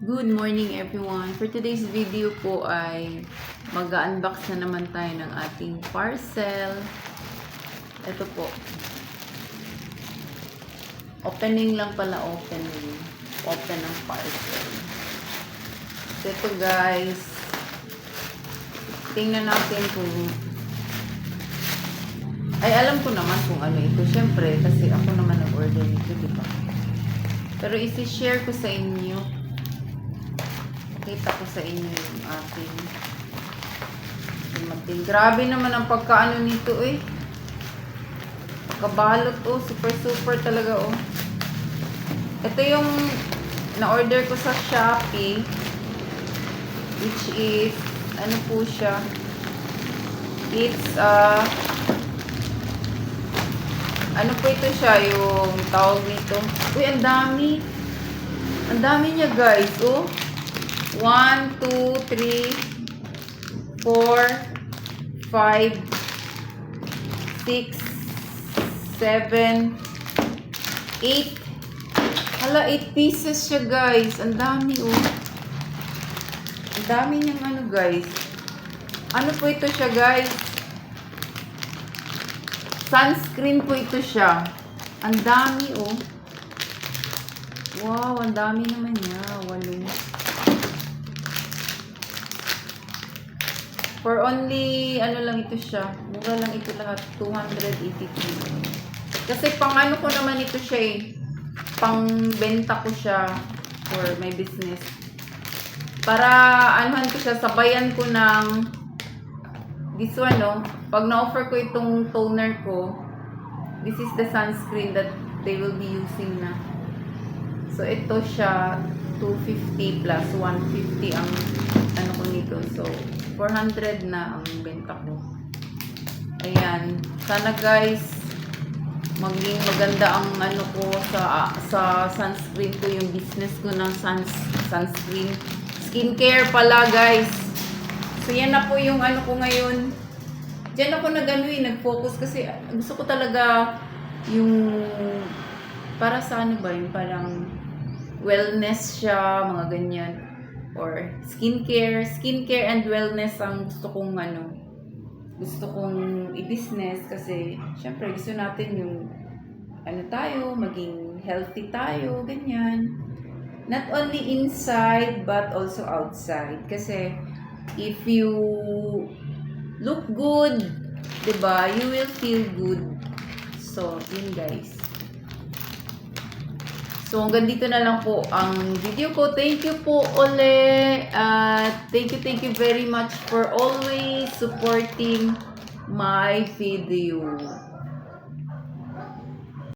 Good morning everyone. For today's video po ay mag-unbox na naman tayo ng ating parcel. Ito po. Opening lang pala, opening. Open ang parcel. So ito guys. Tingnan natin kung ay alam ko naman kung ano ito. Syempre, kasi ako naman nag-order nito, diba? Pero isi-share ko sa inyo. Kita ko sa inyo yung ating dumating. Grabe naman ang pagkaano nito eh. Pagkabalot oh. Super talaga oh. Ito yung na-order ko sa Shopee. Which is, ano po siya. It's, ano po ito siya, yung tawag nito. Uy, ang dami. Ang dami niya guys, oh. 1, 2, 3, 4, 5, 6, 7, 8. Hala, 8 pieces siya guys. Ang dami oh. Ang dami niyang ano guys. Ano po ito siya guys? Sunscreen po ito siya. Ang dami oh. Wow, ang dami naman niya. 8. For only, ano lang ito siya. Mura lang ito lahat. 282. Kasi pang ano ko naman ito siya eh. Pang benta ko siya for my business. Para anuhan ko siya, sabayan ko ng this one no. Pag na-offer ko itong toner ko, this is the sunscreen that they will be using na. So ito siya, 250 plus 150 ang ano ko nito. So 400 na ang benta ko. Ayan. Sana guys, maging maganda ang ano ko sa sunscreen ko, yung business ko ng sunscreen. Skincare pala guys. So yan na po yung ano ko ngayon. Diyan ako nag-focus kasi gusto ko talaga yung para sa ano ba, yung parang wellness siya, mga ganyan. Or skincare and wellness ang gusto kong i-business kasi syempre gusto natin yung ano tayo, maging healthy tayo, ganyan. Not only inside but also outside kasi if you look good, 'di ba? You will feel good. So, yun guys. So, hanggang dito na lang po ang video ko. Thank you po ulit. Thank you very much for always supporting my video.